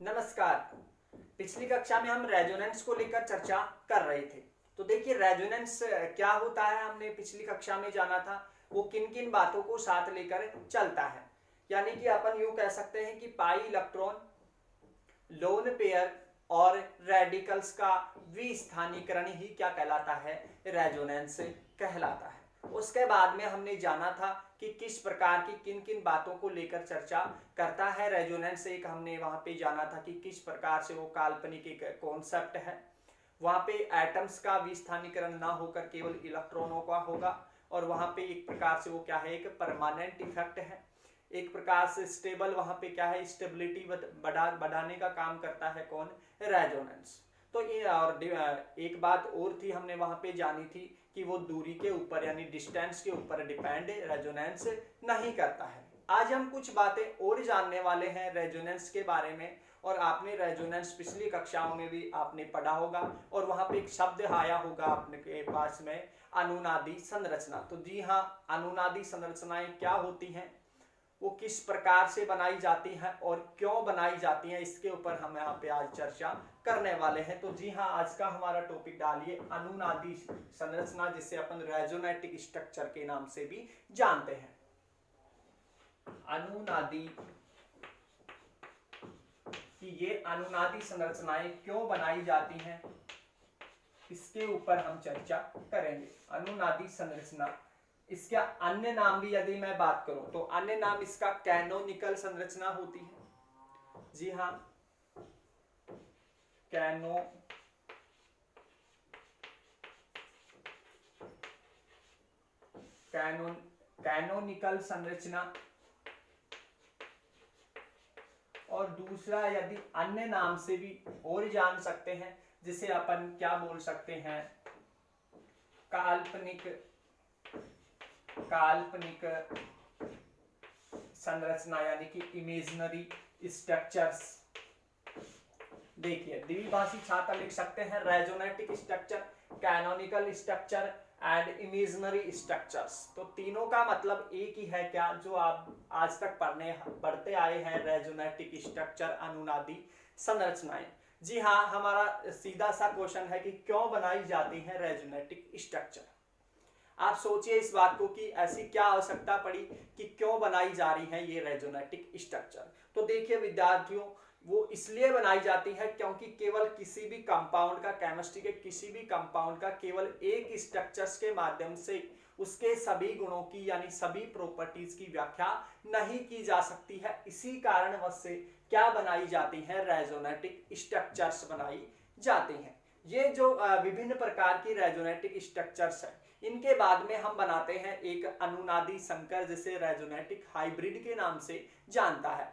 नमस्कार। पिछली कक्षा में हम रेजोनेंस को लेकर चर्चा कर रहे थे। तो देखिए रेजोनेंस क्या होता है, हमने पिछली कक्षा में जाना था। वो किन किन बातों को साथ लेकर चलता है, यानी कि अपन यूं कह सकते हैं कि पाई इलेक्ट्रॉन, लोन पेयर और रेडिकल्स का विस्थानीकरण ही क्या कहलाता है, रेजोनेंस कहलाता है। उसके बाद में हमने जाना था कि किस प्रकार की किन किन बातों को लेकर चर्चा करता है रेजोनेंस। एक हमने वहां पे जाना था कि किस प्रकार से वो काल्पनिक एक कॉन्सेप्ट है, वहां पे एटम्स का विस्थानीकरण ना होकर केवल इलेक्ट्रॉनों का होगा, और वहां पे एक प्रकार से वो क्या है, एक परमानेंट इफेक्ट है। एक प्रकार से स्टेबल, वहां पे क्या है, स्टेबिलिटी बढ़ाने का काम करता है कौन, रेजोनेंस। तो ये और एक बात और थी हमने वहां पे जानी थी कि वो दूरी के ऊपर यानी डिस्टेंस के ऊपर डिपेंड रेजोनेंस नहीं करता है। आज हम कुछ बातें और जानने वाले हैं रेजोनेंस के बारे में, और आपने रेजोनेंस पिछली कक्षाओं में भी आपने पढ़ा होगा, और वहां पे एक शब्द आया होगा आपके पास में, अनुनादी संरचना। तो जी हाँ, अनुनादी संरचनाएं क्या होती हैं, वो किस प्रकार से बनाई जाती हैं और क्यों बनाई जाती हैं, इसके ऊपर हम यहाँ पे आज चर्चा करने वाले हैं। तो जी हाँ, आज का हमारा टॉपिक डालिए अनुनादी संरचना, जिसे अपन रेजोनेटिक स्ट्रक्चर के नाम से भी जानते हैं। अनुनादी कि ये अनुनादी संरचनाएं क्यों बनाई जाती हैं, इसके ऊपर हम चर्चा करेंगे। अनुनादी संरचना, इसका अन्य नाम भी यदि मैं बात करूं तो अन्य नाम इसका कैनोनिकल संरचना होती है। जी हाँ, कैनोनिकल संरचना। और दूसरा यदि अन्य नाम से भी और जान सकते हैं, जिसे अपन क्या बोल सकते हैं, काल्पनिक संरचना, यानी कि इमेजिनरी स्ट्रक्चर्स। देखिए द्विभाषी छात्र लिख सकते हैं resonetic structure, canonical structure and imaginary structures. तो तीनों का मतलब एक ही है क्या, जो आप आज तक पढ़ते आए हैं, रेजोनेटिक स्ट्रक्चर, अनुनादी संरचनाएं। जी हाँ, हमारा सीधा सा क्वेश्चन है कि क्यों बनाई जाती है रेजोनेटिक स्ट्रक्चर। आप सोचिए इस बात को कि ऐसी क्या आवश्यकता पड़ी कि क्यों बनाई जा रही है ये रेजोनेटिक स्ट्रक्चर। तो देखिए विद्यार्थियों, वो इसलिए बनाई जाती है क्योंकि केवल किसी भी कंपाउंड का, केमिस्ट्री के किसी भी कंपाउंड का केवल एक स्ट्रक्चर्स के माध्यम से उसके सभी गुणों की यानी सभी प्रॉपर्टीज की व्याख्या नहीं की जा सकती है। इसी कारणवश से क्या बनाई जाती है, रेजोनेटिक स्ट्रक्चर्स बनाई जाती हैं। ये जो विभिन्न प्रकार की रेजोनेटिक स्ट्रक्चर्स है, इनके बाद में हम बनाते हैं एक अनुनादी संकर, जिसे रेजोनेटिक हाइब्रिड के नाम से जानता है,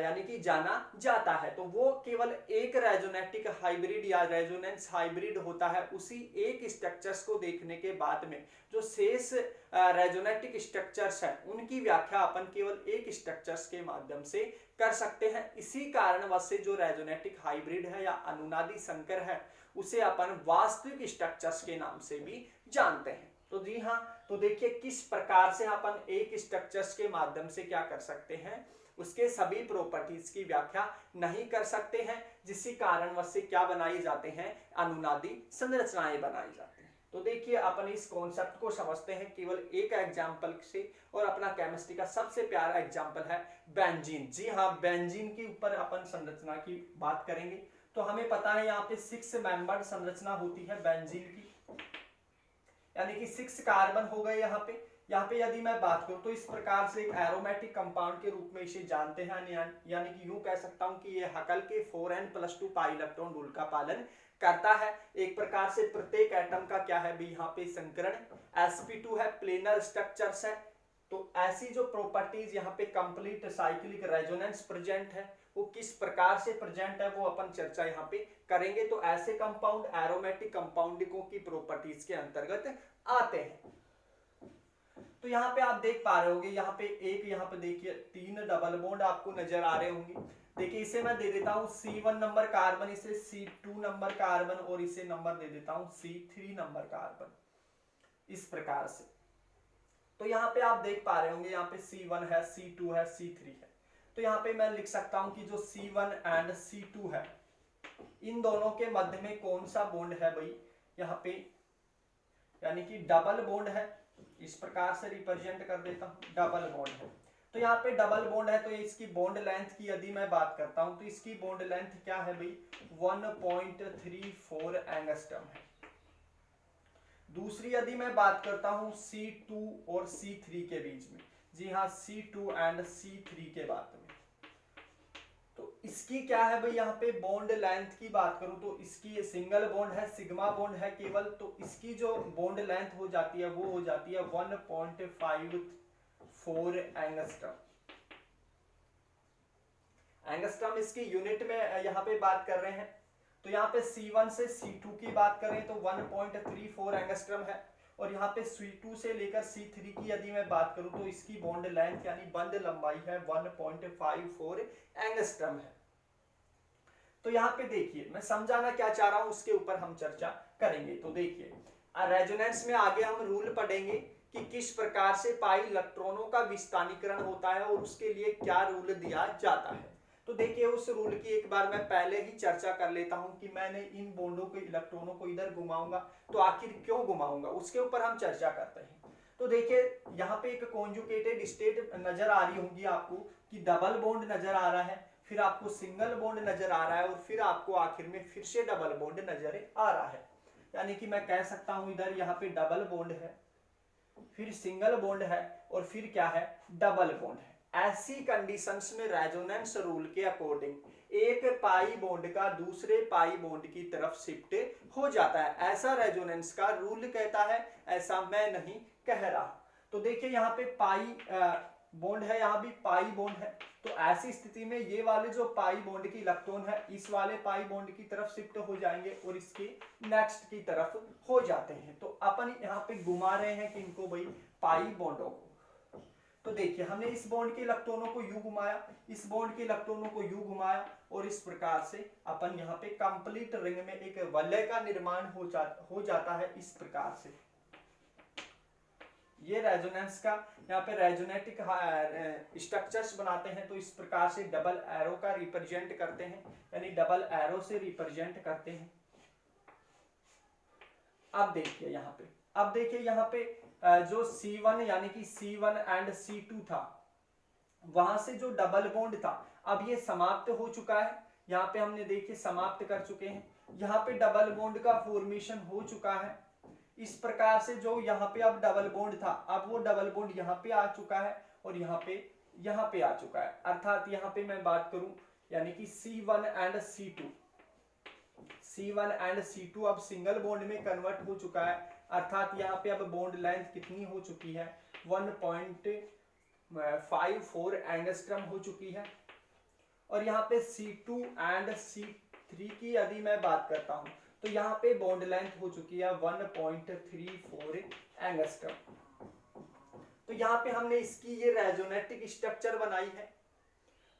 यानी कि जाना जाता है। तो वो केवल एक रेजोनेटिक हाइब्रिड या रेजोनेंस हाइब्रिड होता है। उसी एक स्ट्रक्चर्स को देखने के बाद में जो शेष रेजोनेटिक स्ट्रक्चर्स हैं, उनकी व्याख्या अपन केवल एक स्ट्रक्चर्स के माध्यम से कर सकते हैं। इसी कारणवश से जो रेजोनेटिक हाइब्रिड है या अनुनादी संकर है, उसे अपन वास्तविक स्ट्रक्चर्स के नाम से भी जानते हैं। तो जी हाँ, तो देखिए किस प्रकार से अपन एक स्ट्रक्चर्स के माध्यम से क्या कर सकते हैं, उसके सभी प्रॉपर्टीज की व्याख्या नहीं कर सकते हैं, जिसी कारणवश से क्या बनाई जाते हैं, अनुनादी संरचनाएं बनाई जाती हैं। तो देखिए अपन इस कॉन्सेप्ट को समझते हैं केवल एक एग्जाम्पल से, और अपना केमिस्ट्री का सबसे प्यारा एग्जाम्पल है बेंजीन। जी हाँ, बेंजीन के ऊपर अपन संरचना की बात करेंगे। तो हमें पता है यहाँ पे 6 मेंबर्ड संरचना होती है बेंजीन की, यानी कि 6 कार्बन हो गए यहाँ पे। यहाँ पे यदि मैं बात करूं तो इस प्रकार से एक एरोमेटिक कंपाउंड के रूप में इसे जानते हैं, यानी कि यूं कह सकता हूं कि ये हकल के 4n+2 पाई इलेक्ट्रॉन रूल का पालन करता है। एक प्रकार से प्रत्येक एटम का क्या है भी यहाँ पे संकरण, sp2 है, प्लेनर स्ट्रक्चर्स है। तो ऐसी जो प्रॉपर्टीज यहाँ पे कंप्लीट साइक्लिक रेजोनेंस प्रेजेंट है, वो किस प्रकार से प्रेजेंट है वो अपन चर्चा यहाँ पे करेंगे। तो ऐसे कंपाउंड एरोमेटिक कंपाउंडिंगों की प्रॉपर्टीज के अंतर्गत आते हैं। तो यहाँ पे आप देख पा रहे होंगे, यहाँ पे देखिए 3 डबल बॉन्ड आपको नजर आ रहे होंगे। देखिए इसे मैं दे देता हूँ C1 नंबर कार्बन, इसे C2 नंबर कार्बन, और इसे नंबर दे देता हूँ C3 नंबर कार्बन, इस प्रकार से। तो यहाँ पे आप देख पा रहे होंगे, यहाँ पे C1 है, C2 है, C3 है। तो यहाँ पे मैं लिख सकता हूं कि जो C1 एंड C2 है, इन दोनों के मध्य में कौन सा बॉन्ड है भाई, यहाँ पे यानी कि डबल बॉन्ड है। इस प्रकार से रिप्रेजेंट कर देता हूं, डबल बॉन्ड है। तो यहाँ पे डबल बॉन्ड है, तो इसकी बॉन्ड लेंथ की यदि मैं बात करता हूं तो इसकी बॉन्ड लेंथ क्या है भाई, 1.34 एंगस्ट्रम है। दूसरी यदि मैं बात करता हूं C2 और C3 के बीच में, जी हाँ C2 एंड C3 के बात में, तो इसकी क्या है भाई, यहाँ पे बॉन्ड लेंथ की बात करूं तो इसकी सिंगल बॉन्ड है, सिग्मा बॉन्ड है केवल, तो इसकी जो बॉन्ड लेंथ हो जाती है वो हो जाती है 1.54 एंगस्ट्रम। एंगस्ट्रम इसकी यूनिट में यहाँ पे बात कर रहे हैं। तो यहाँ पे C1 से C2 की बात करें तो 1.34 एंगस्ट्रम है, और यहाँ पे C2 से लेकर C3 की यदि मैं बात करूं तो इसकी बॉन्ड लेंथ यानी बंध लंबाई है 1.54 एंगस्ट्रम है। तो यहाँ पे देखिए मैं समझाना क्या चाह रहा हूं उसके ऊपर हम चर्चा करेंगे। तो देखिए रेजोनेंस में आगे हम रूल पढ़ेंगे कि किस प्रकार से पाई इलेक्ट्रॉनों का विस्थानीकरण होता है और उसके लिए क्या रूल दिया जाता है। तो देखिए उस रूल की एक बार मैं पहले ही चर्चा कर लेता हूं कि मैंने इन बॉन्डों के इलेक्ट्रॉनों को इधर घुमाऊंगा तो आखिर क्यों घुमाऊंगा, उसके ऊपर हम चर्चा करते हैं। तो देखिए यहाँ पे एक कॉन्जुगेटेड स्टेट नजर आ रही होगी आपको कि डबल बॉन्ड नजर आ रहा है, फिर आपको सिंगल बॉन्ड नजर आ रहा है, और फिर आपको आखिर में फिर से डबल बॉन्ड नजर आ रहा है। यानी कि मैं कह सकता हूं इधर यहाँ पे डबल बॉन्ड है, फिर सिंगल बॉन्ड है, और फिर क्या है, डबल बॉन्ड है। ऐसी कंडीशंस में रेजोनेंस रूल के अकॉर्डिंग एक पाई बॉन्ड का दूसरे पाई बॉन्ड की तरफ शिफ्ट हो जाता है, ऐसा रेजोनेंस का रूल कहता है, ऐसा मैं नहीं कह रहा। तो देखिए यहाँ पे पाई बॉन्ड है, यहाँ भी पाई बॉन्ड है, तो ऐसी स्थिति में ये वाले जो पाई बॉन्ड की इलेक्ट्रॉन है इस वाले पाई बॉन्ड की तरफ शिफ्ट हो जाएंगे और इसके नेक्स्ट की तरफ हो जाते हैं। तो अपन यहाँ पे घुमा रहे हैं कि इनको भाई पाई बॉन्डों को। तो देखिए हमने इस बॉन्ड के इलेक्ट्रॉनों को यू घुमाया, इस बॉन्ड के इलेक्ट्रॉनों को यू घुमाया, और इस प्रकार से अपन यहाँ पे कंप्लीट रिंग में एक वलय का निर्माण हो जाता है इस प्रकार से। ये रेजोनेंस का यहाँ पे रेजोनेटिक स्ट्रक्चर्स बनाते हैं, तो इस प्रकार से डबल एरो का रिप्रेजेंट करते हैं, यानी डबल एरो से रिप्रेजेंट करते हैं। अब देखिए यहाँ पे जो C1 यानी कि C1 एंड C2 था, वहां से जो डबल बॉन्ड था अब ये समाप्त हो चुका है। यहाँ पे हमने देखिए समाप्त कर चुके हैं, यहाँ पे डबल बॉन्ड का फॉर्मेशन हो चुका है। इस प्रकार से जो यहाँ पे अब डबल बॉन्ड था, अब वो डबल बॉन्ड यहाँ पे आ चुका है और यहाँ पे आ चुका है। अर्थात यहाँ पे मैं बात करूं यानी कि C1 एंड C2 अब सिंगल बॉन्ड में कन्वर्ट हो चुका है। अर्थात यहाँ पे अब बॉन्ड लेंथ कितनी हो चुकी है, 1.54 एंगस्ट्रम हो चुकी है। और यहाँ पे C2 एंड C3 की यदि मैं बात करता हूं तो यहाँ पे बॉन्ड लेंथ हो चुकी है 1.34 एंगस्ट्रम। तो यहाँ पे हमने इसकी ये रेजोनेटिक स्ट्रक्चर बनाई है।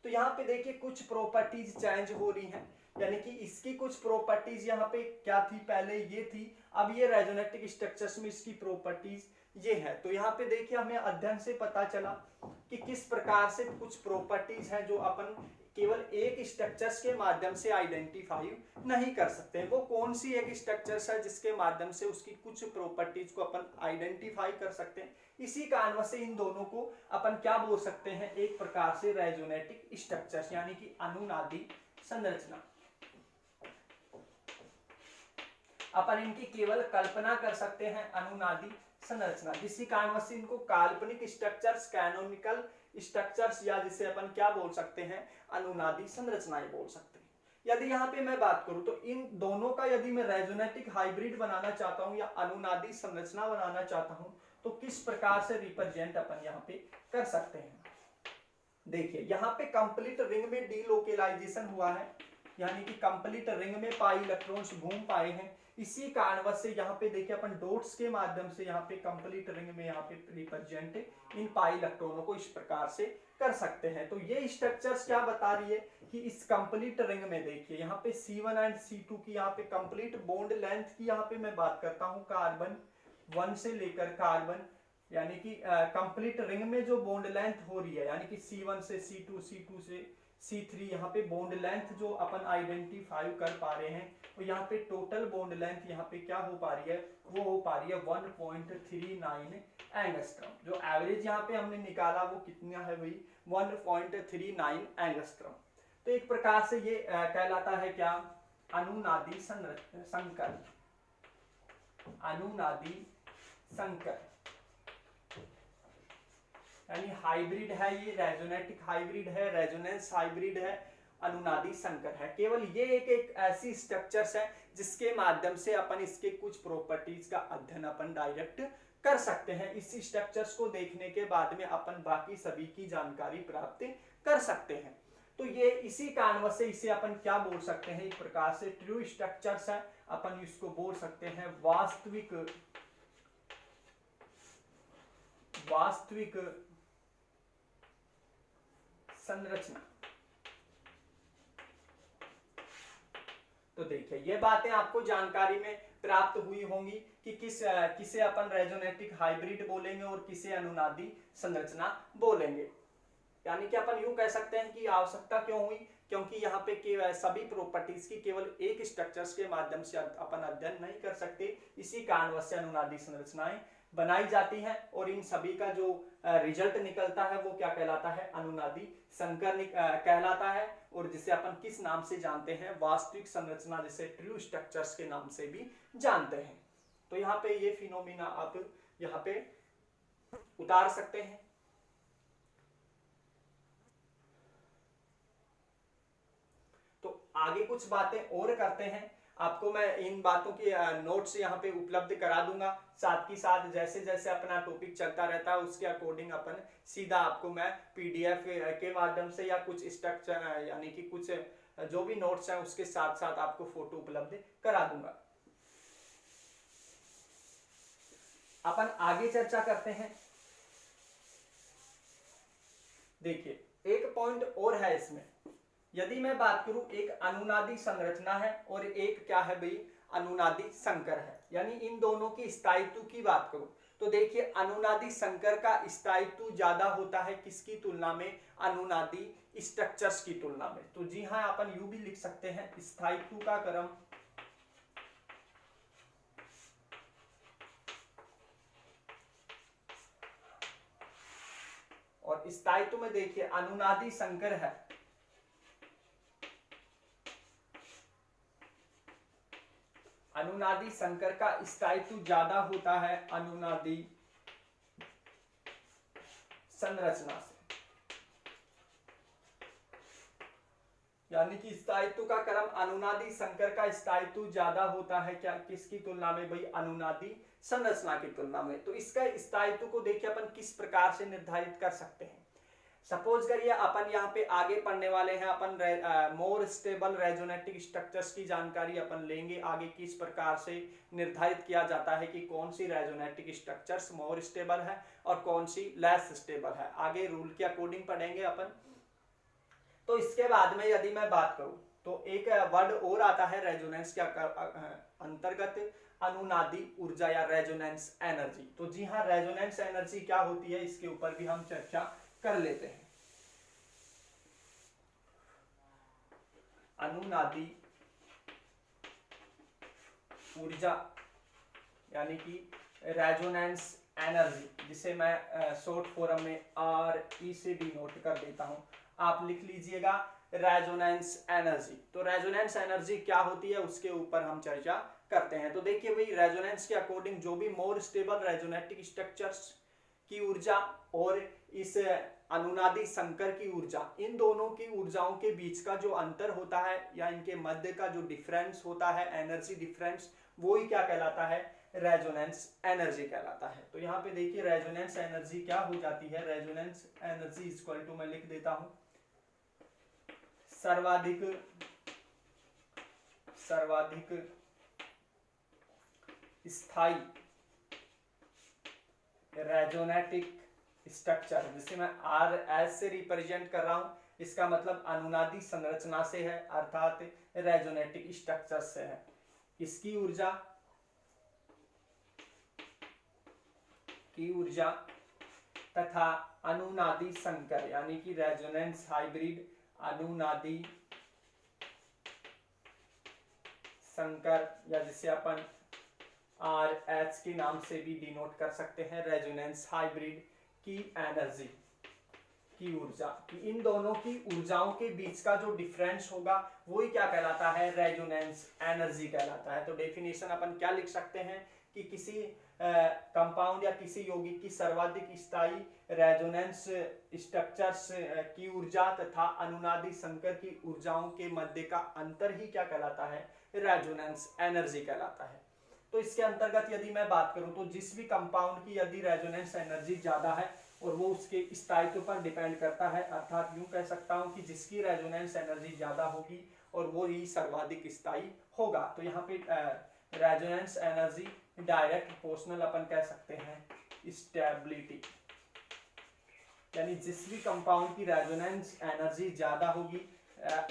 तो यहाँ पे देखिए कुछ प्रॉपर्टीज चेंज हो रही हैं, यानी कि इसकी कुछ प्रॉपर्टीज यहाँ पे क्या थी, पहले ये थी, अब ये रेजोनेटिक स्ट्रक्चर्स में इसकी प्रॉपर्टीज ये है। तो यहाँ पे देखिए हमें अध्ययन से पता चला कि किस प्रकार से कुछ प्रॉपर्टीज हैं जो अपन केवल एक स्ट्रक्चर्स के माध्यम से आइडेंटिफाई नहीं कर सकते। वो कौन सी एक स्ट्रक्चर्स है जिसके माध्यम से उसकी कुछ प्रॉपर्टीज को अपन आइडेंटिफाई कर सकते हैं। इसी कारण से इन दोनों को अपन क्या बोल सकते हैं, एक प्रकार से रेजोनेटिक स्ट्रक्चर्स यानी कि अनुनादी संरचना। अपन इनकी केवल कल्पना कर सकते हैं, अनुनादी संरचना, जिसी कारण से इनको काल्पनिक स्ट्रक्चर्स, कैनोनिकल स्ट्रक्चर्स, या जिसे अपन क्या बोल सकते हैं, अनुनादी संरचनाएं बोल सकते हैं। यदि यहाँ पे मैं बात करूं तो इन दोनों का यदि मैं रेजोनेटिक हाइब्रिड बनाना चाहता हूं या अनुनादी संरचना बनाना चाहता हूं तो किस प्रकार से रिप्रेजेंट अपन यहाँ पे कर सकते हैं। देखिए यहाँ पे कंप्लीट रिंग में डीलोकेलाइजेशन हुआ है, यानी कि कंप्लीट रिंग में पाई इलेक्ट्रॉन्स घूम पाए हैं। इसी कारणवश से यहाँ पे देखिए अपन डॉट्स के माध्यम से यहाँ पे कंप्लीट रिंग में यहाँ पे रिप्रेजेंट इन पाई इलेक्ट्रॉनों को इस प्रकार से कर सकते हैं। तो ये स्ट्रक्चर्स क्या बता रही है कि इस कंप्लीट रिंग में देखिए यहाँ पे C1 एंड C2 की यहाँ पे कंप्लीट बॉन्ड लेंथ की यहाँ पे मैं बात करता हूँ कार्बन 1 से लेकर कार्बन यानी कि कंप्लीट रिंग में जो बॉन्ड लेंथ हो रही है, यानी कि C1 से C2, C2 से C3, यहाँ पे बॉन्ड लेंथ जो अपन आइडेंटिफाई कर पा रहे हैं, तो यहाँ पे टोटल बॉन्ड लेंथ यहाँ पे क्या हो पा रही है, वो हो पा रही है 1.39 एंगस्ट्रम। जो एवरेज यहाँ पे हमने निकाला वो कितना है भाई, 1.39 एंगस्ट्रम। तो एक प्रकार से ये कहलाता है क्या, अनुनादी संकर, अनुनादी संकर, यानी हाइब्रिड है ये, रेजोनेटिक हाइब्रिड है, रेजोनेंस हाइब्रिड है, अनुनादी संकर है। केवल ये एक ऐसी स्ट्रक्चर्स है जिसके माध्यम से अपन इसके कुछ प्रॉपर्टीज का अध्ययन अपन डायरेक्ट कर सकते हैं। इस स्ट्रक्चर्स को देखने के बाद में अपन बाकी सभी की जानकारी प्राप्त कर सकते हैं। तो ये इसी कारणवश से इसे अपन क्या बोल सकते हैं, एक प्रकार से ट्रू स्ट्रक्चर्स है, अपन इसको बोल सकते हैं वास्तविक संरचना। तो देखिए ये बातें आपको जानकारी में प्राप्त हुई होंगी कि किसे अपन रेजोनेटिक हाइब्रिड बोलेंगे और किसे अनुनादी संरचना बोलेंगे। यानी कि अपन यूं कह सकते हैं कि आवश्यकता क्यों हुई, क्योंकि यहाँ पे सभी प्रॉपर्टीज की केवल एक स्ट्रक्चर्स के माध्यम से अपन अध्ययन नहीं कर सकते, इसी कारणवश से अनुनादी संरचनाएं बनाई जाती हैं और इन सभी का जो रिजल्ट निकलता है वो क्या कहलाता है, अनुनादी संकर कहलाता है, और जिसे अपन किस नाम से जानते हैं, वास्तविक संरचना, जिसे ट्रू स्ट्रक्चर्स के नाम से भी जानते हैं। तो यहाँ पे ये फिनोमिना आप यहाँ पे उतार सकते हैं। तो आगे कुछ बातें और करते हैं, आपको मैं इन बातों की नोट्स यहाँ पे उपलब्ध करा दूंगा, साथ ही साथ जैसे जैसे अपना टॉपिक चलता रहता है उसके अकॉर्डिंग अपन सीधा आपको मैं PDF के माध्यम से या कुछ स्ट्रक्चर यानी कि कुछ जो भी नोट्स हैं उसके साथ साथ आपको फोटो उपलब्ध करा दूंगा। अपन आगे चर्चा करते हैं। देखिए एक पॉइंट और है इसमें, यदि मैं बात करूं, एक अनुनादी संरचना है और एक क्या है भाई, अनुनादी संकर है, यानी इन दोनों की स्थायित्व की बात करूं तो देखिए अनुनादी संकर का स्थायित्व ज्यादा होता है किसकी तुलना में, अनुनादी स्ट्रक्चर्स की तुलना में। तो जी हाँ, अपन यूं भी लिख सकते हैं, स्थायित्व का क्रम और स्थायित्व में देखिए अनुनादी संकर है, अनुनादी संकर का स्थायित्व ज्यादा होता है अनुनादी संरचना से, यानी कि स्थायित्व का क्रम अनुनादी संकर का स्थायित्व ज्यादा होता है क्या, किसकी तुलना में भाई, अनुनादी संरचना की तुलना में। तो इसका स्थायित्व को देखिए अपन किस प्रकार से निर्धारित कर सकते हैं। सपोज करिए अपन यहाँ पे आगे पढ़ने वाले हैं, अपन मोर स्टेबल रेजोनेटिक स्ट्रक्चर्स की जानकारी अपन लेंगे आगे, किस प्रकार से निर्धारित किया जाता है कि कौन सी रेजोनेटिक स्ट्रक्चर्स मोर स्टेबल है और कौन सी लेस स्टेबल है, आगे रूल के अकॉर्डिंग पढ़ेंगे अपन। तो इसके बाद में यदि मैं बात करूं तो एक वर्ड और आता है रेजोनेंस के अंतर्गत, अनुनादी ऊर्जा या रेजोनेंस एनर्जी। तो जी हाँ, रेजोनेंस एनर्जी क्या होती है इसके ऊपर भी हम चर्चा कर लेते हैं। अनुनादी ऊर्जा यानी कि रेजोनेंस एनर्जी, जिसे मैं शॉर्ट फॉर्म में RE से भी नोट कर देता हूं, आप लिख लीजिएगा रेजोनेंस एनर्जी। तो रेजोनेंस एनर्जी क्या होती है उसके ऊपर हम चर्चा करते हैं। तो देखिए भाई, रेजोनेंस के अकॉर्डिंग जो भी मोर स्टेबल रेजोनेटिक स्ट्रक्चर्स की ऊर्जा और इस अनुनादी संकर की ऊर्जा, इन दोनों की ऊर्जाओं के बीच का जो अंतर होता है या इनके मध्य का जो डिफरेंस होता है, एनर्जी डिफरेंस, वो ही क्या कहलाता है, रेजोनेंस एनर्जी कहलाता है। तो यहाँ पे देखिए रेजोनेंस एनर्जी क्या हो जाती है, रेजोनेंस एनर्जी इक्वल टू मैं लिख देता हूं सर्वाधिक स्थायी रेजोनेटिक स्ट्रक्चर, जिसे मैं RS से रिप्रेजेंट कर रहा हूं, इसका मतलब अनुनादी संरचना से है, अर्थात रेजोनेटिक स्ट्रक्चर से है। इसकी ऊर्जा की ऊर्जा तथा अनुनादी संकर यानी कि रेजोनेंस हाइब्रिड अनुनादी संकर, या जिसे अपन RH के नाम से भी डिनोट कर सकते हैं, रेजोनेंस हाइब्रिड की एनर्जी की ऊर्जा, कि इन दोनों की ऊर्जाओं के बीच का जो डिफरेंस होगा वही क्या कहलाता है, रेजोनेंस एनर्जी कहलाता है। तो डेफिनेशन अपन क्या लिख सकते हैं कि किसी कंपाउंड या किसी यौगिक की सर्वाधिक स्थायी रेजोनेंस स्ट्रक्चर्स की ऊर्जा तथा अनुनादी संकर की ऊर्जाओं के मध्य का अंतर ही क्या कहलाता है, रेजोनेंस एनर्जी कहलाता है। तो इसके अंतर्गत यदि मैं बात करूं तो जिस भी कंपाउंड की यदि रेजोनेंस एनर्जी ज्यादा है और वो उसके स्थायित्व पर डिपेंड करता है, अर्थात यूं कह सकता हूं कि जिसकी रेजोनेंस एनर्जी ज्यादा होगी और वो ही सर्वाधिक स्थायी होगा। तो यहाँ पे रेजोनेंस एनर्जी डायरेक्ट प्रोपोर्शनल अपन कह सकते हैं स्टेबिलिटी, यानी जिस भी कंपाउंड की रेजोनेंस एनर्जी ज्यादा होगी,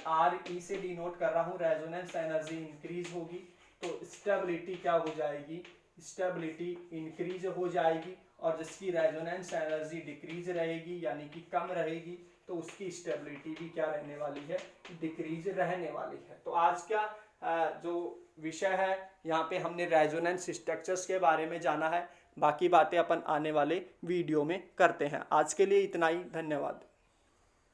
RE से डिनोट कर रहा हूं, रेजोनेंस एनर्जी इंक्रीज होगी तो स्टेबिलिटी क्या हो जाएगी, स्टेबिलिटी इंक्रीज हो जाएगी, और जिसकी रेजोनेंस एनर्जी डिक्रीज रहेगी यानी कि कम रहेगी तो उसकी स्टेबिलिटी भी क्या रहने वाली है, डिक्रीज रहने वाली है। तो आज का जो विषय है यहाँ पे हमने रेजोनेंस स्ट्रक्चर्स के बारे में जाना है, बाकी बातें अपन आने वाले वीडियो में करते हैं। आज के लिए इतना ही, धन्यवाद।